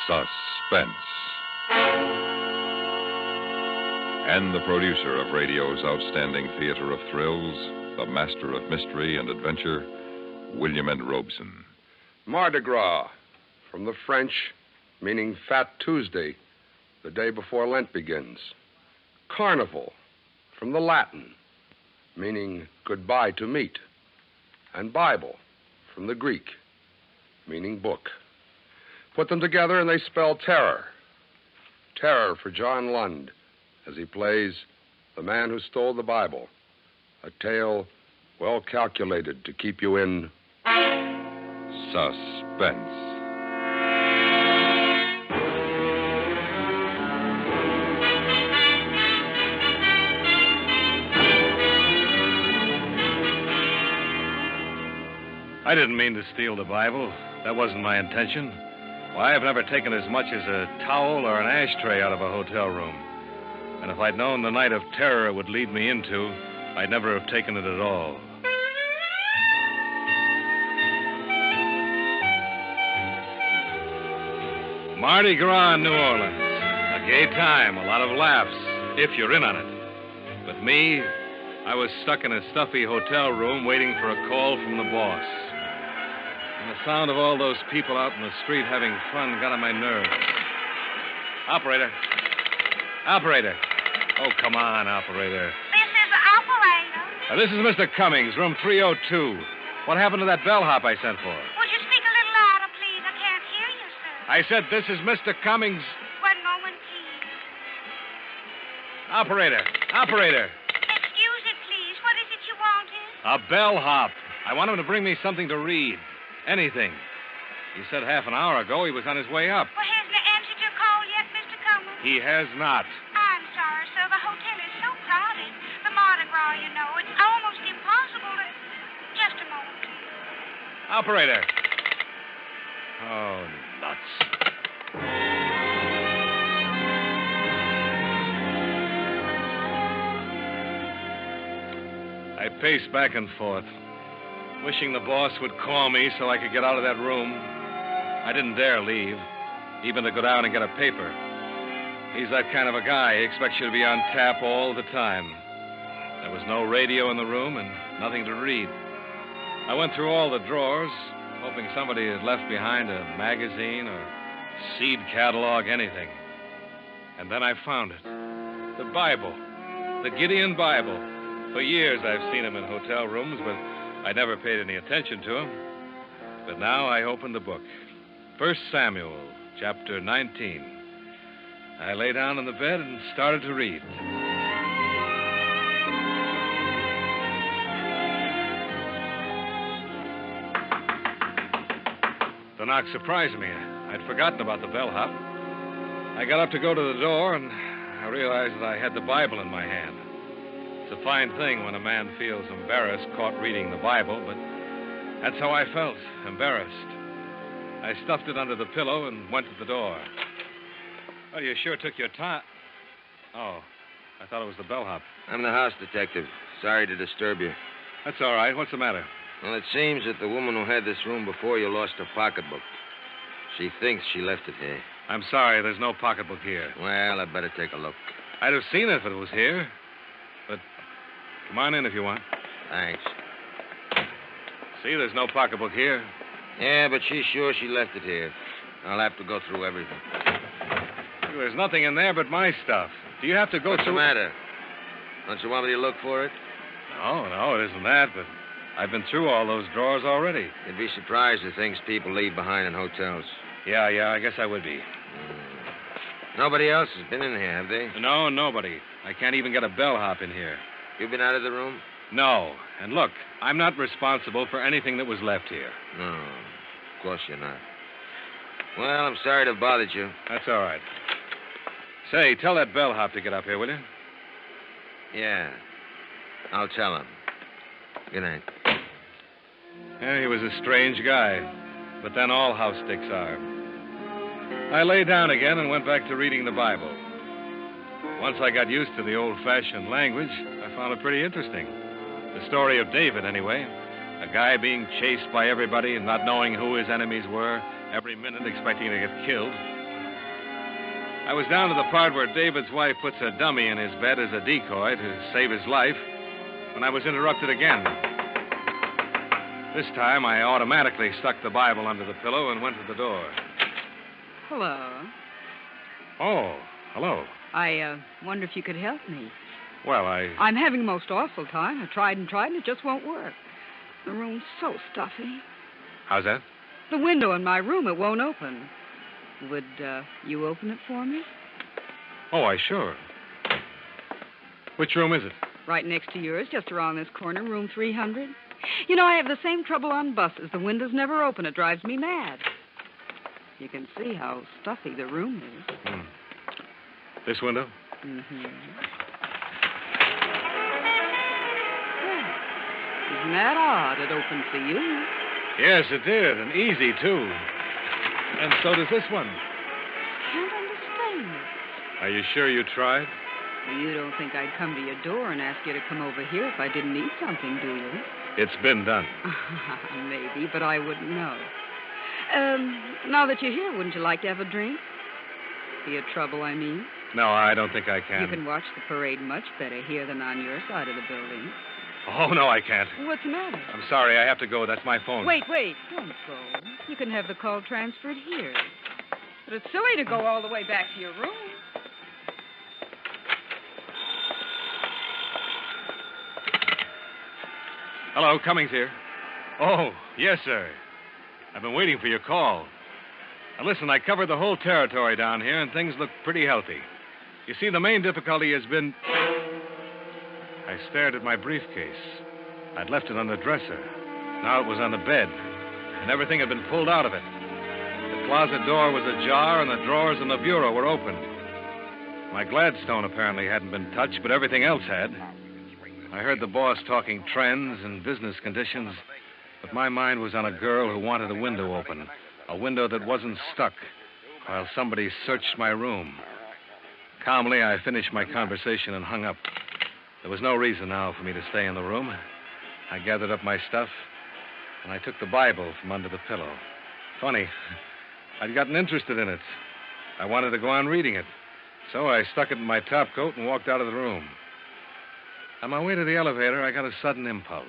Suspense. And the producer of radio's outstanding theater of thrills, the master of mystery and adventure, William N. Robeson. Mardi Gras, from the French, meaning Fat Tuesday, the day before Lent begins. Carnival, from the Latin, meaning goodbye to meat. And Bible, from the Greek, meaning book. Put them together and they spell terror. Terror for John Lund, as he plays the man who stole the Bible. A tale well calculated to keep you in suspense. I didn't mean to steal the Bible. That wasn't my intention. Why, I've never taken as much as a towel or an ashtray out of a hotel room. And if I'd known the night of terror it would lead me into, I'd never have taken it at all. Mardi Gras in New Orleans. A gay time, a lot of laughs, if you're in on it. But me, I was stuck in a stuffy hotel room waiting for a call from the boss. And the sound of all those people out in the street having fun got on my nerves. Operator. Operator. Oh, come on, operator. This is the operator. This is Mr. Cummings, room 302. What happened to that bellhop I sent for? Would you speak a little louder, please? I can't hear you, sir. I said this is Mr. Cummings. One moment, please. Operator. Operator. Excuse it, please. What is it you wanted? A bellhop. I want him to bring me something to read. Anything. He said half an hour ago he was on his way up. Well, hasn't he answered your call yet, Mr. Cummings? He has not. I'm sorry, sir. The hotel is so crowded. The Mardi Gras, you know. It's almost impossible to... Just a moment, please. Operator. Oh, nuts. I paced back and forth, wishing the boss would call me so I could get out of that room. I didn't dare leave, even to go down and get a paper. He's that kind of a guy. He expects you to be on tap all the time. There was no radio in the room and nothing to read. I went through all the drawers, hoping somebody had left behind a magazine or seed catalog, anything. And then I found it. The Bible. The Gideon Bible. For years I've seen him in hotel rooms, but I never paid any attention to him. But now I opened the book. 1 Samuel, chapter 19. I lay down on the bed and started to read. The knock surprised me. I'd forgotten about the bellhop. I got up to go to the door, and I realized that I had the Bible in my hand. It's a fine thing when a man feels embarrassed caught reading the Bible, but that's how I felt, embarrassed. I stuffed it under the pillow and went to the door. Well, you sure took your time. Oh, I thought it was the bellhop. I'm the house detective. Sorry to disturb you. That's all right. What's the matter? Well, it seems that the woman who had this room before you lost her pocketbook. She thinks she left it here. I'm sorry, there's no pocketbook here. Well, I'd better take a look. I'd have seen it if it was here. But come on in if you want. Thanks. See, there's no pocketbook here. Yeah, but she's sure she left it here. I'll have to go through everything. There's nothing in there but my stuff. Do you have to go What's through... the matter? Don't you want me to look for it? No, it isn't that, but I've been through all those drawers already. You'd be surprised at things people leave behind in hotels. Yeah, I guess I would be. Nobody else has been in here, have they? No, nobody. I can't even get a bellhop in here. You been out of the room? No. And look, I'm not responsible for anything that was left here. No, of course you're not. Well, I'm sorry to have bothered you. That's all right. Say, tell that bellhop to get up here, will you? Yeah. I'll tell him. Good night. Yeah, he was a strange guy. But then all house dicks are. I lay down again and went back to reading the Bible. Once I got used to the old-fashioned language, I found it pretty interesting. The story of David, anyway. A guy being chased by everybody and not knowing who his enemies were, every minute expecting to get killed. I was down to the part where David's wife puts a dummy in his bed as a decoy to save his life when I was interrupted again. This time, I automatically stuck the Bible under the pillow and went to the door. Hello. Oh, hello. I wonder if you could help me. Well, I'm having a most awful time. I tried and it just won't work. The room's so stuffy. How's that? The window in my room, it won't open. Would you open it for me? Oh, sure. Which room is it? Right next to yours, just around this corner, room 300. You know, I have the same trouble on buses. The windows never open. It drives me mad. You can see how stuffy the room is. This window? Mm-hmm. Isn't that odd? It opened for you. Yes, it did, and easy, too. And so does this one. Can't understand it. Are you sure you tried? You don't think I'd come to your door and ask you to come over here if I didn't need something, do you? It's been done. Maybe, but I wouldn't know. Now that you're here, wouldn't you like to have a drink? Be a trouble, I mean. No, I don't think I can. You can watch the parade much better here than on your side of the building. Oh, no, I can't. What's the matter? I'm sorry, I have to go. That's my phone. Wait. Don't go. You can have the call transferred here. But it's silly to go all the way back to your room. Hello, Cummings here. Oh, yes, sir. I've been waiting for your call. Now, listen, I covered the whole territory down here, and things look pretty healthy. You see, the main difficulty has been... I stared at my briefcase. I'd left it on the dresser. Now it was on the bed, and everything had been pulled out of it. The closet door was ajar, and the drawers in the bureau were open. My Gladstone apparently hadn't been touched, but everything else had. I heard the boss talking trends and business conditions, but my mind was on a girl who wanted a window open, a window that wasn't stuck, while somebody searched my room. Calmly, I finished my conversation and hung up. There was no reason now for me to stay in the room. I gathered up my stuff, and I took the Bible from under the pillow. Funny, I'd gotten interested in it. I wanted to go on reading it, so I stuck it in my top coat and walked out of the room. On my way to the elevator, I got a sudden impulse.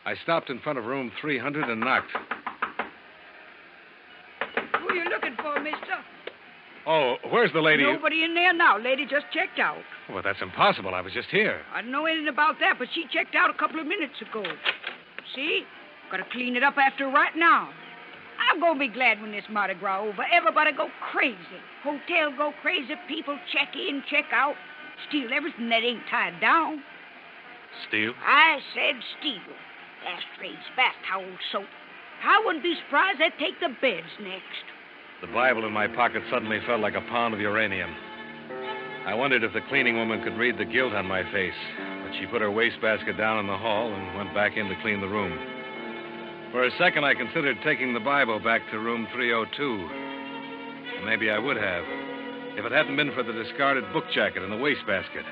I stopped in front of room 300 and knocked. Who are you looking for, mister? Oh, where's the lady? Nobody in there now. Lady just checked out. Well, that's impossible. I was just here. I don't know anything about that, but she checked out a couple of minutes ago. See? Gotta clean it up after right now. I'm gonna be glad when this Mardi Gras over. Everybody go crazy. Hotel go crazy. People check in, check out. Steal everything that ain't tied down. Steal? I said steal. Ashtrays, bath towels, soap. I wouldn't be surprised they'd take the beds next. The Bible in my pocket suddenly felt like a pound of uranium. I wondered if the cleaning woman could read the guilt on my face, but she put her wastebasket down in the hall and went back in to clean the room. For a second, I considered taking the Bible back to room 302. Maybe I would have, if it hadn't been for the discarded book jacket in the wastebasket.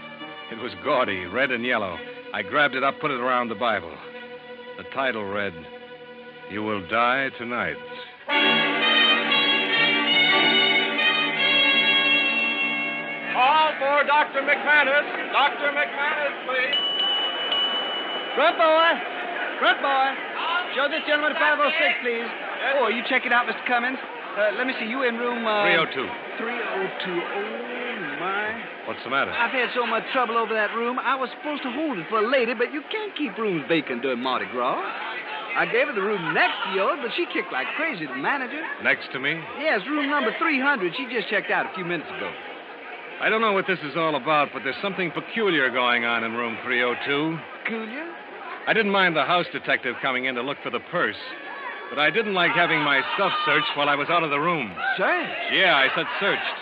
It was gaudy, red and yellow. I grabbed it up, put it around the Bible. The title read, "You Will Die Tonight." Call for Dr. McManus. Dr. McManus, please. Front boy. Show this gentleman 506, please. Yes. Oh, are you checking out, Mr. Cummings? Let me see. You in room... 302. 302. Oh, my. What's the matter? I've had so much trouble over that room. I was supposed to hold it for a lady, but you can't keep rooms vacant during Mardi Gras. I gave her the room next to yours, but she kicked like crazy, the manager. Next to me? Yes, room number 300. She just checked out a few minutes ago. I don't know what this is all about, but there's something peculiar going on in room 302. Peculiar? I didn't mind the house detective coming in to look for the purse, but I didn't like having my stuff searched while I was out of the room. Searched? Yeah, I said searched.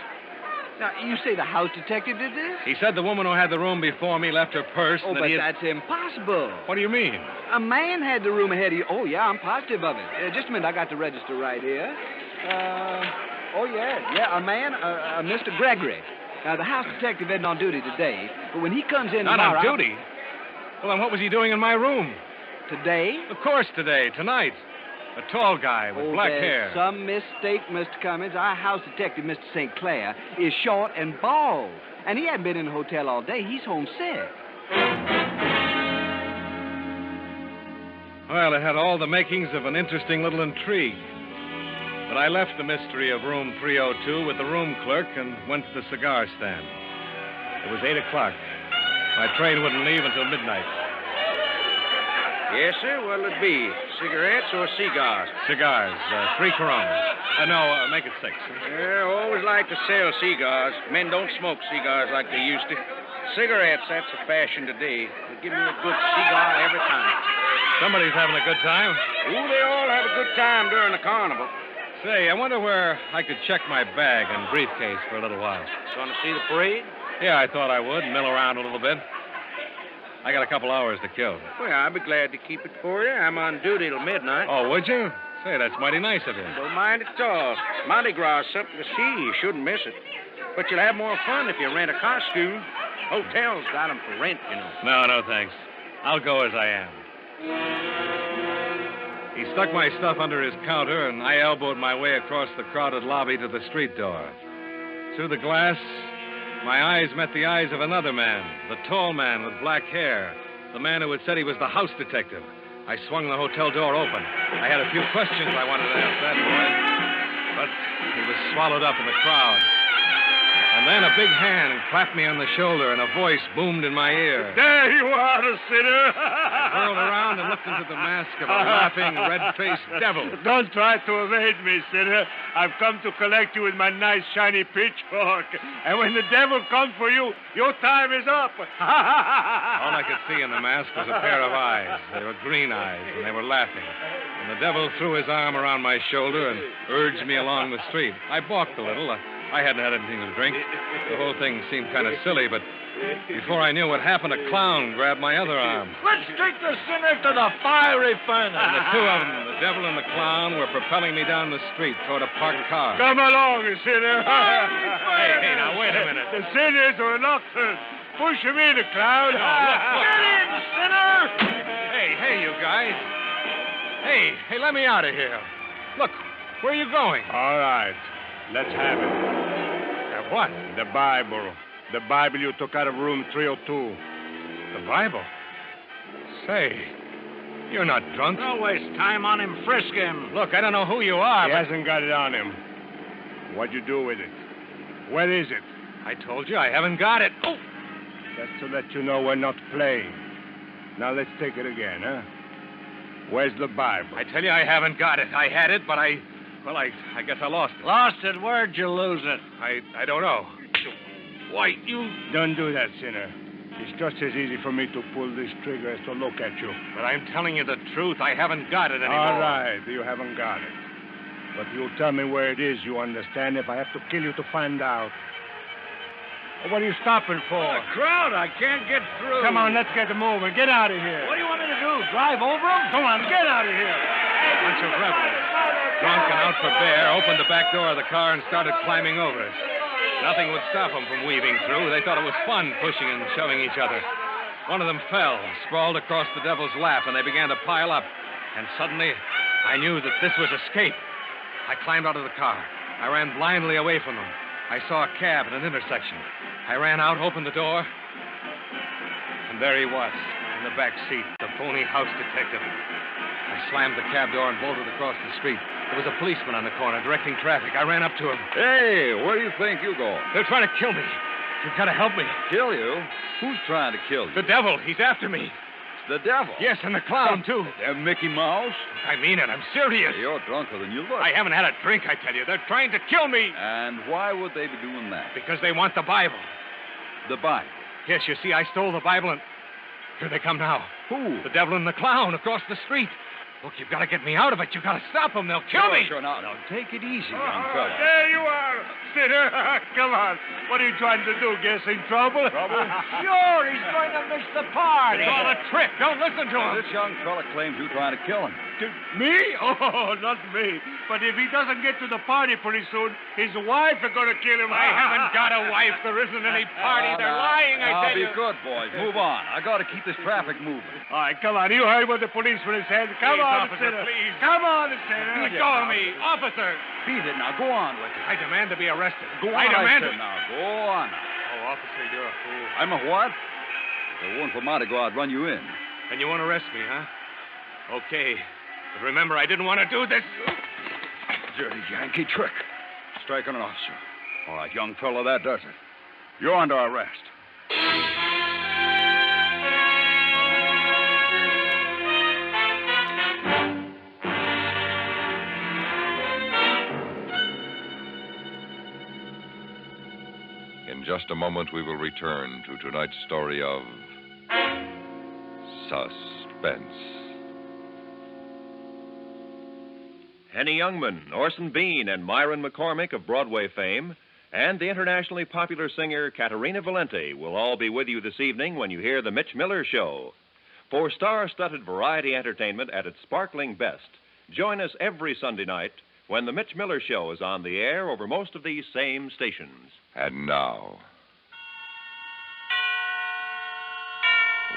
Now, you say the house detective did this? He said the woman who had the room before me left her purse. Oh, and that but he had... that's impossible. What do you mean? A man had the room ahead of you. Oh, yeah, I'm positive of it. Just a minute, I got the register right here. A man, Mr. Gregory. Now, the house detective isn't on duty today, but when he comes in Not tomorrow... on duty? Well, then what was he doing in my room? Today? Of course today, tonight. A tall guy with black hair. Some mistake, Mr. Cummings. Our house detective, Mr. St. Clair, is short and bald. And he hasn't been in the hotel all day. He's homesick. Well, it had all the makings of an interesting little intrigue. But I left the mystery of room 302 with the room clerk and went to the cigar stand. It was 8 o'clock. My train wouldn't leave until midnight. Yes, sir. What'll it be? Cigarettes or cigars? Cigars, 3 Coronas. No, make it 6. Yeah, always like to sell cigars. Men don't smoke cigars like they used to. Cigarettes, that's the fashion today. They give me a good cigar every time. Somebody's having a good time. Ooh, they all have a good time during the carnival. Say, I wonder where I could check my bag and briefcase for a little while. You want to see the parade? Yeah, I thought I would. Mill around a little bit. I got a couple hours to kill. Well, I'd be glad to keep it for you. I'm on duty till midnight. Oh, would you? Say, that's mighty nice of you. Don't mind it at all. Mardi Gras is something to see. You shouldn't miss it. But you'll have more fun if you rent a costume. Hotels got them for rent, you know. No, thanks. I'll go as I am. He stuck my stuff under his counter, and I elbowed my way across the crowded lobby to the street door. Through the glass, my eyes met the eyes of another man, the tall man with black hair, the man who had said he was the house detective. I swung the hotel door open. I had a few questions I wanted to ask that boy, but he was swallowed up in the crowd. And then a big hand clapped me on the shoulder, and a voice boomed in my ear. There you are, sinner. I whirled around and looked into the mask of a laughing, red-faced devil. Don't try to evade me, sinner. I've come to collect you with my nice, shiny pitchfork. And when the devil comes for you, your time is up. All I could see in the mask was a pair of eyes. They were green eyes, and they were laughing. And the devil threw his arm around my shoulder and urged me along the street. I balked a little. I hadn't had anything to drink. The whole thing seemed kind of silly, but before I knew what happened, a clown grabbed my other arm. Let's take the sinner to the fiery furnace. And the two of them, the devil and the clown, were propelling me down the street toward a parked car. Come along, sinner. Hey, now, wait a minute. The sinners are Oxford. Push him in, clown. look. Get in, sinner. Hey, you guys. Hey, let me out of here. Look, where are you going? All right. Let's have it. What? The Bible. The Bible you took out of room 302. The Bible? Say, you're not drunk. Don't waste time on him. Frisk him. Look, I don't know who you are, He but... hasn't got it on him. What'd you do with it? Where is it? I told you I haven't got it. Oh! That's to let you know we're not playing. Now let's take it again, huh? Where's the Bible? I tell you I haven't got it. I had it, but I guess I lost it. Lost it? Where'd you lose it? I don't know. Why, you... Don't do that, sinner. It's just as easy for me to pull this trigger as to look at you. But I'm telling you the truth. I haven't got it anymore. All right, you haven't got it. But you'll tell me where it is, you understand, if I have to kill you to find out. What are you stopping for? The crowd, I can't get through. Come on, let's get moving. Get out of here. What do you want me to do? Drive over them? Come on, get out of here. Bunch of rebels, drunk and out for bear, opened the back door of the car and started climbing over us. Nothing would stop them from weaving through. They thought it was fun pushing and shoving each other. One of them fell, sprawled across the devil's lap, and they began to pile up. And suddenly, I knew that this was escape. I climbed out of the car. I ran blindly away from them. I saw a cab at an intersection. I ran out, opened the door, and there he was, in the back seat, the phony house detective. I slammed the cab door and bolted across the street. There was a policeman on the corner directing traffic. I ran up to him. Hey, where do you think you're going? They're trying to kill me. You've got to help me. Kill you? Who's trying to kill you? The devil. He's after me. The devil? Yes, and the clown, too. And Mickey Mouse? I mean it. I'm serious. You're drunker than you look. I haven't had a drink, I tell you. They're trying to kill me. And why would they be doing that? Because they want the Bible. The Bible? Yes, you see, I stole the Bible, and here they come now. Who? The devil and the clown across the street. Look, you've got to get me out of it. You've got to stop them. They'll kill me. Sure. Now, take it easy, young fella. There you are, sinner. Come on. What are you trying to do? Get us in trouble? Trouble? Sure, he's going to miss the party. It's all a trick. Don't listen to him. This young fella claims you're trying to kill him. Me? Oh, not me. But if he doesn't get to the party pretty soon, his wife is going to kill him. I haven't got a wife. There isn't any party. They're lying, I tell you. Be good, boys. Move on. I got to keep this traffic moving. All right, come on. You heard what the policeman said. Come Please, on, officer, Senator. please. Come on, Senator. Let go of me. Officer. Beat it now. Go on with it. I demand to be arrested. Go on, I demand said now. Go on. Oh, officer, you're a fool. I'm a what? If it weren't for Mardi Gras, I'd run you in. And you won't arrest me, huh? Okay. But remember, I didn't want to do this. Dirty Yankee trick. Striking an officer. All right, young fellow, that does it. You're under arrest. In just a moment, we will return to tonight's story of Suspense. Henny Youngman, Orson Bean, and Myron McCormick of Broadway fame, and the internationally popular singer Caterina Valente will all be with you this evening when you hear The Mitch Miller Show. For star-studded variety entertainment at its sparkling best, join us every Sunday night when The Mitch Miller Show is on the air over most of these same stations. And now,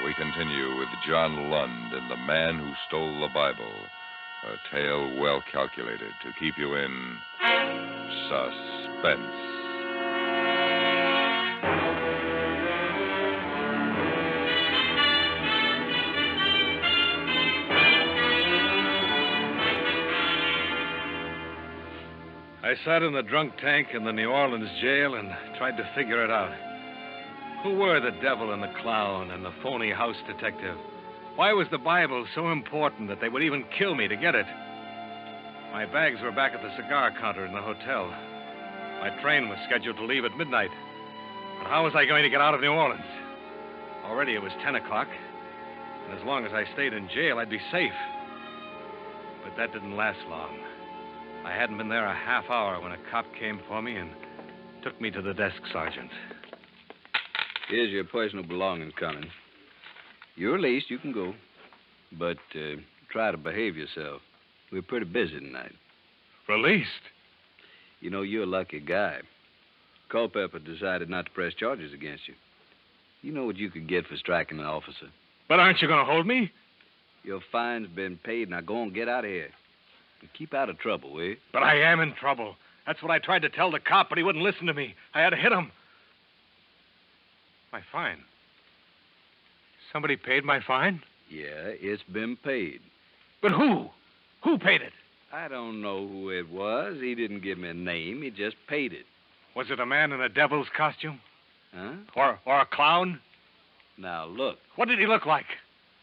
we continue with John Lund in The Man Who Stole the Bible, a tale well calculated to keep you in suspense. I sat in the drunk tank in the New Orleans jail and tried to figure it out. Who were the devil and the clown and the phony house detective? Why was the Bible so important that they would even kill me to get it? My bags were back at the cigar counter in the hotel. My train was scheduled to leave at midnight. But how was I going to get out of New Orleans? Already it was 10 o'clock, and as long as I stayed in jail, I'd be safe. But that didn't last long. I hadn't been there a half hour when a cop came for me and took me to the desk sergeant. Here's your personal belongings, Cummings. You're released. You can go. But try to behave yourself. We're pretty busy tonight. Released? You know, you're a lucky guy. Culpepper decided not to press charges against you. You know what you could get for striking an officer. But aren't you going to hold me? Your fine's been paid. Now go and get out of here. And keep out of trouble, will you? But I am in trouble. That's what I tried to tell the cop, but he wouldn't listen to me. I had to hit him. My fine. Somebody paid my fine? Yeah, it's been paid. But who? Who paid it? I don't know who it was. He didn't give me a name. He just paid it. Was it a man in a devil's costume? Huh? Or a clown? Now, look. What did he look like?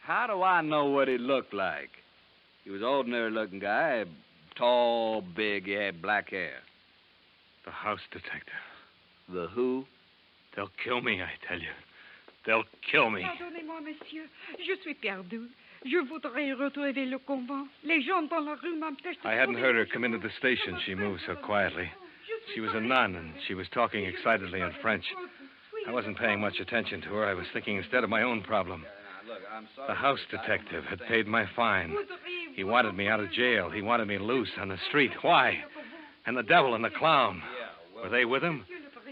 How do I know what he looked like? He was an ordinary-looking guy, tall, big. He had black hair. The house detective. The who? They'll kill me, I tell you. They'll kill me. Pardonnez-moi, monsieur. Je suis perdu. Je voudrais retrouver le convent. Les gens dans la rue m'empêchent de I hadn't heard her come into the station. She moved so quietly. She was a nun, and she was talking excitedly in French. I wasn't paying much attention to her. I was thinking instead of my own problem. The house detective had paid my fine. He wanted me out of jail. He wanted me loose on the street. Why? And the devil and the clown. Were they with him?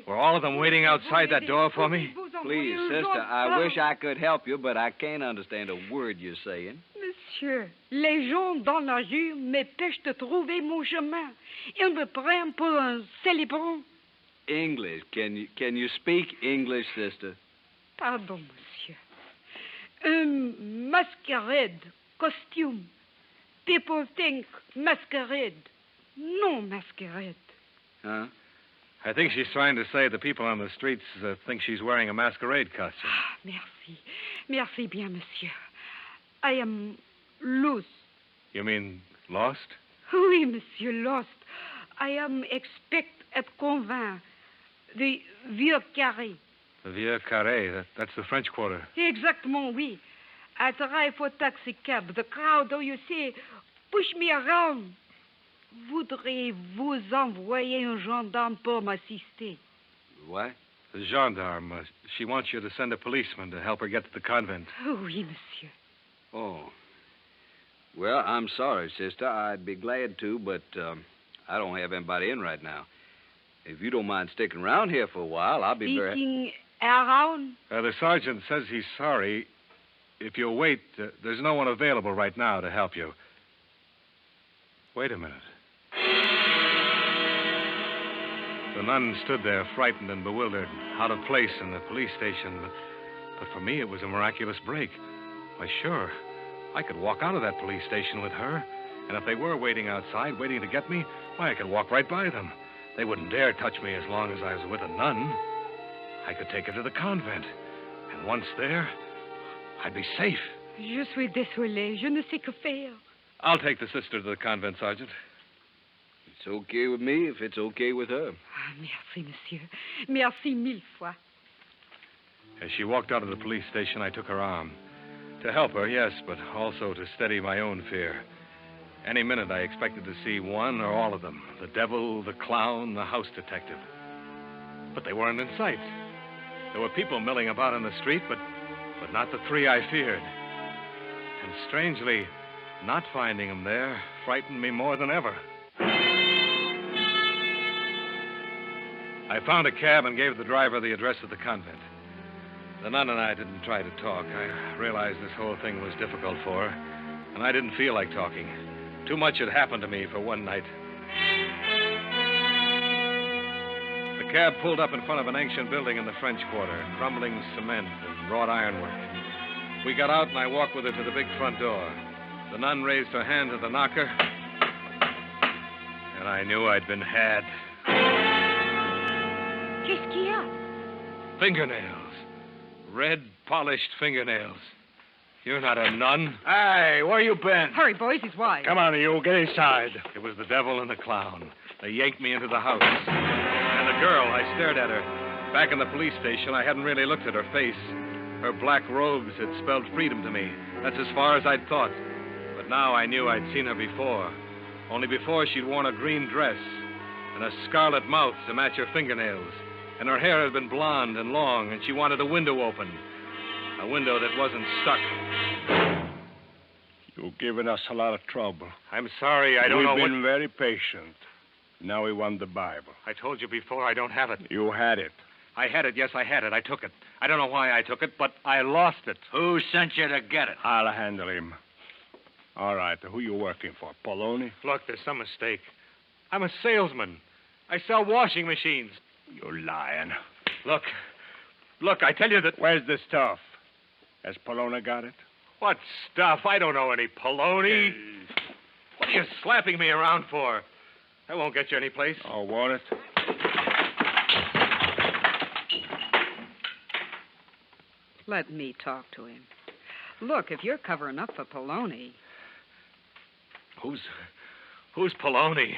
Were all of them waiting outside that door for me? Please, sister, I wish I could help you, but I can't understand a word you're saying. Monsieur, les gens dans la rue m'empêchent de trouver mon chemin. Ils me prennent pour un célébrant. English. Can you speak English, sister? Pardon, monsieur. Masquerade, costume. People think masquerade. No masquerade. Huh? I think she's trying to say the people on the streets think she's wearing a masquerade costume. Ah, merci. Merci bien, monsieur. I am loose. You mean lost? Oui, monsieur, lost. I am expect at convent. The Vieux Carré. The Vieux Carré. That's the French Quarter. Exactement, oui. I arrive for taxi cab. The crowd, oh, you see, push me around. Voudriez-vous envoyer un gendarme pour m'assister? What? The gendarme. She wants you to send a policeman to help her get to the convent. Oh, oui, monsieur. Oh. Well, I'm sorry, sister. I'd be glad to, but I don't have anybody in right now. If you don't mind sticking around here for a while, I'll be very... Sticking around? The sergeant says he's sorry. If you'll wait, there's no one available right now to help you. Wait a minute. The nun stood there, frightened and bewildered, out of place in the police station. But for me, it was a miraculous break. Why, sure, I could walk out of that police station with her. And if they were waiting outside, waiting to get me, why, I could walk right by them. They wouldn't dare touch me as long as I was with a nun. I could take her to the convent. And once there, I'd be safe. Je suis désolé. Je ne sais que faire. I'll take the sister to the convent, Sergeant. It's okay with me if it's okay with her. Ah, merci, monsieur. Merci mille fois. As she walked out of the police station, I took her arm. To help her, yes, but also to steady my own fear. Any minute, I expected to see one or all of them. The devil, the clown, the house detective. But they weren't in sight. There were people milling about in the street, but not the three I feared. And strangely, not finding them there frightened me more than ever. I found a cab and gave the driver the address of the convent. The nun and I didn't try to talk. I realized this whole thing was difficult for her, and I didn't feel like talking. Too much had happened to me for one night. The cab pulled up in front of an ancient building in the French Quarter, crumbling cement and wrought ironwork. We got out, and I walked with her to the big front door. The nun raised her hand to the knocker, and I knew I'd been had. Qu'est-ce qu'il y a? Fingernails. Red, polished fingernails. You're not a nun. Hey, where you been? Hurry, boys, he's wise. Come on, you. Get inside. It was the devil and the clown. They yanked me into the house. And the girl, I stared at her. Back in the police station, I hadn't really looked at her face. Her black robes had spelled freedom to me. That's as far as I'd thought. But now I knew I'd seen her before. Only before she'd worn a green dress and a scarlet mouth to match her fingernails. And her hair had been blonde and long, and she wanted a window open. A window that wasn't stuck. You've given us a lot of trouble. I'm sorry, I don't know what... We've been very patient. Now we want the Bible. I told you before, I don't have it. You had it. I had it, yes, I had it. I took it. I don't know why I took it, but I lost it. Who sent you to get it? I'll handle him. All right, who you working for, Poloni? Look, there's some mistake. I'm a salesman. I sell washing machines. You're lying. Look, I tell you that... Where's the stuff? Has Poloni got it? What stuff? I don't know any Poloni. What are you slapping me around for? That won't get you any place. Oh, won't it? Let me talk to him. Look, if you're covering up for Poloni... Who's Poloni?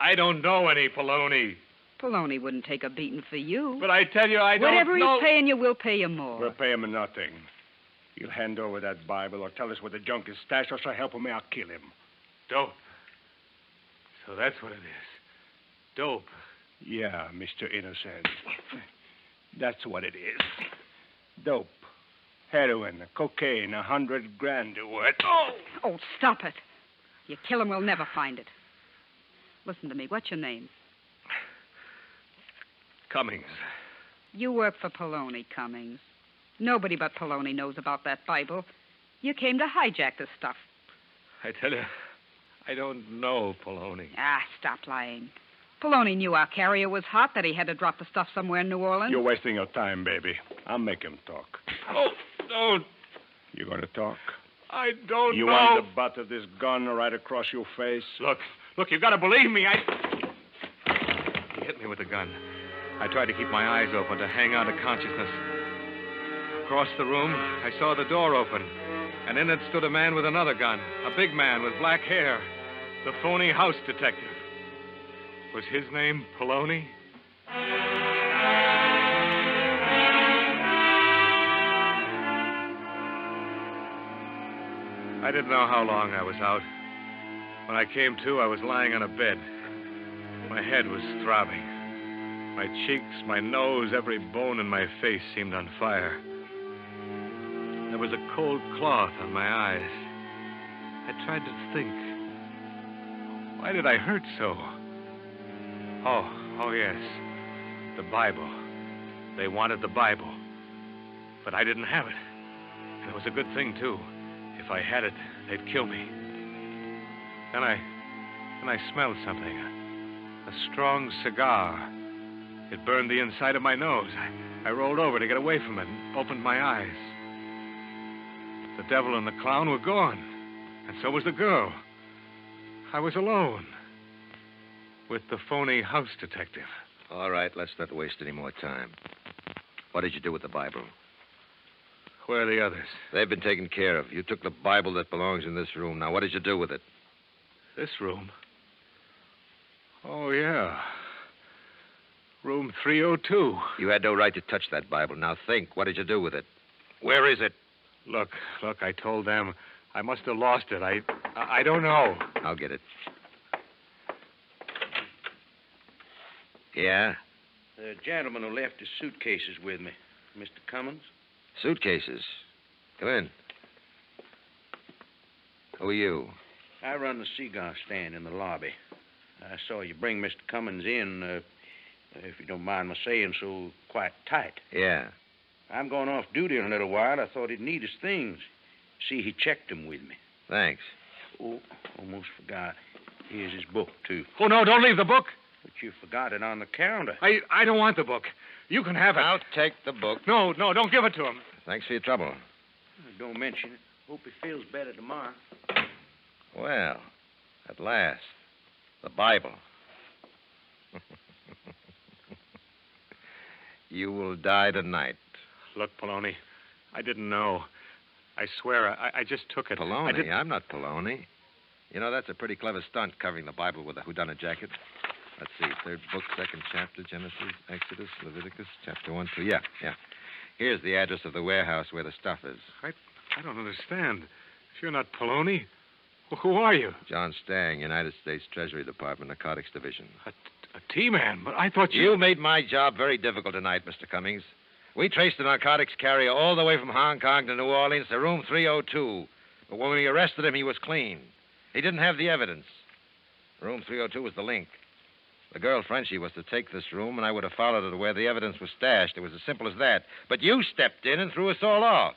I don't know any Poloni. Poloni wouldn't take a beating for you. But I tell you, I don't know... Whatever he's paying you, we'll pay you more. We'll pay him nothing. He'll hand over that Bible or tell us where the junk is stashed, or so help me, I'll kill him. Dope. So that's what it is. Dope. Yeah, Mr. Innocent. That's what it is. Dope. Heroin, cocaine, $100,000 worth. Oh, stop it. You kill him, we'll never find it. Listen to me. What's your name? Cummings. You work for Poloni, Cummings. Nobody but Poloni knows about that Bible. You came to hijack this stuff. I tell you, I don't know Poloni. Ah, stop lying. Poloni knew our carrier was hot, that he had to drop the stuff somewhere in New Orleans. You're wasting your time, baby. I'll make him talk. Oh, don't. You going to talk? I don't You know. want the butt of this gun right across your face? Look, you've got to believe me. He hit me with the gun. I tried to keep my eyes open, to hang on to consciousness. Across the room, I saw the door open, and in it stood a man with another gun, a big man with black hair, the phony house detective. Was his name Poloni? I didn't know how long I was out. When I came to, I was lying on a bed. My head was throbbing. My cheeks, my nose, every bone in my face seemed on fire. There was a cold cloth on my eyes. I tried to think. Why did I hurt so? Oh, yes. The Bible. They wanted the Bible. But I didn't have it. And it was a good thing, too. If I had it, they'd kill me. Then I smelled something. A strong cigar. It burned the inside of my nose. I rolled over to get away from it and opened my eyes. The devil and the clown were gone. And so was the girl. I was alone. With the phony house detective. All right, let's not waste any more time. What did you do with the Bible? Where are the others? They've been taken care of. You took the Bible that belongs in this room. Now, what did you do with it? This room? Oh, yeah. Room 302. You had no right to touch that Bible. Now think, what did you do with it? Where is it? Look, I told them I must have lost it. I don't know. I'll get it. Yeah? The gentleman who left his suitcases with me. Mr. Cummins? Suitcases. Come in. Who are you? I run the cigar stand in the lobby. I saw you bring Mr. Cummins in, if you don't mind my saying so, quite tight. Yeah. I'm going off duty in a little while. I thought he'd need his things. See, he checked them with me. Thanks. Oh, almost forgot. Here's his book, too. Oh, no, don't leave the book. But you forgot it on the counter. I don't want the book. You can have it. I'll take the book. No, don't give it to him. Thanks for your trouble. Don't mention it. Hope he feels better tomorrow. Well, at last, the Bible. You will die tonight. Look, Poloni, I didn't know. I swear, I just took it. Poloni? I'm not Poloni. You know, that's a pretty clever stunt, covering the Bible with a whodunit jacket. Let's see, third book, second chapter, Genesis, Exodus, Leviticus, chapter 1, 2. Yeah. Here's the address of the warehouse where the stuff is. I don't understand. If you're not Poloni, well, who are you? John Stang, United States Treasury Department, Narcotics Division. A T-man, but I thought you... You made my job very difficult tonight, Mr. Cummings. We traced the narcotics carrier all the way from Hong Kong to New Orleans to room 302. But when we arrested him, he was clean. He didn't have the evidence. Room 302 was the link. The girl, Frenchie, was to take this room, and I would have followed her to where the evidence was stashed. It was as simple as that. But you stepped in and threw us all off.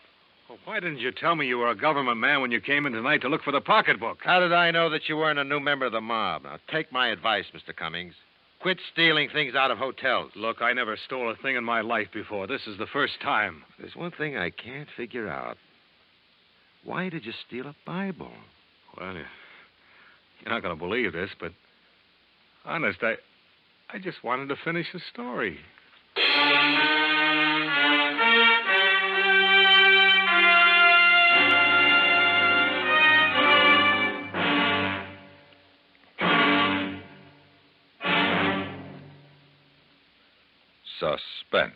Well, why didn't you tell me you were a government man when you came in tonight to look for the pocketbook? How did I know that you weren't a new member of the mob? Now, take my advice, Mr. Cummings. Quit stealing things out of hotels. Look, I never stole a thing in my life before. This is the first time. There's one thing I can't figure out. Why did you steal a Bible? Well, you're not going to believe this, but honest, I just wanted to finish the story. Suspense,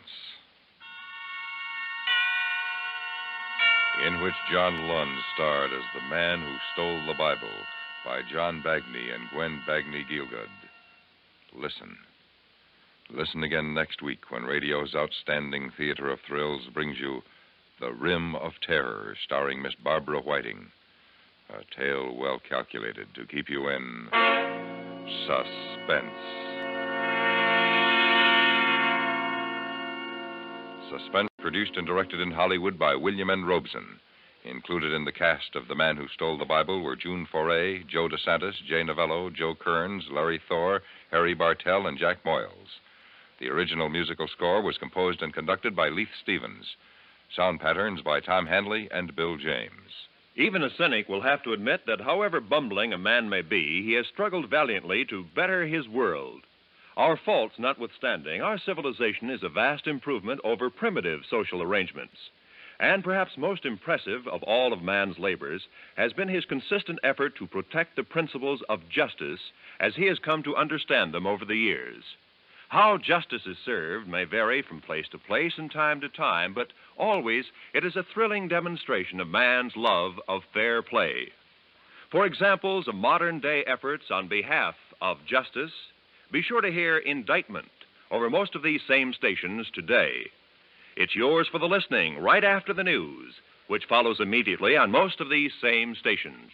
in which John Lund starred as The Man Who Stole the Bible by John Bagney and Gwen Bagney Gielgud. Listen again next week when radio's outstanding theater of thrills brings you The Rim of Terror, starring Miss Barbara Whiting. A tale well calculated to keep you in suspense. Suspense, produced and directed in Hollywood by William N. Robeson. Included in the cast of The Man Who Stole the Bible were June Foray, Joe DeSantis, Jay Novello, Joe Kearns, Larry Thor, Harry Bartell, and Jack Moyles. The original musical score was composed and conducted by Leith Stevens. Sound patterns by Tom Hanley and Bill James. Even a cynic will have to admit that however bumbling a man may be, he has struggled valiantly to better his world. Our faults notwithstanding, our civilization is a vast improvement over primitive social arrangements. And perhaps most impressive of all of man's labors has been his consistent effort to protect the principles of justice as he has come to understand them over the years. How justice is served may vary from place to place and time to time, but always it is a thrilling demonstration of man's love of fair play. For examples of modern-day efforts on behalf of justice, be sure to hear Indictment over most of these same stations today. It's yours for the listening right after the news, which follows immediately on most of these same stations.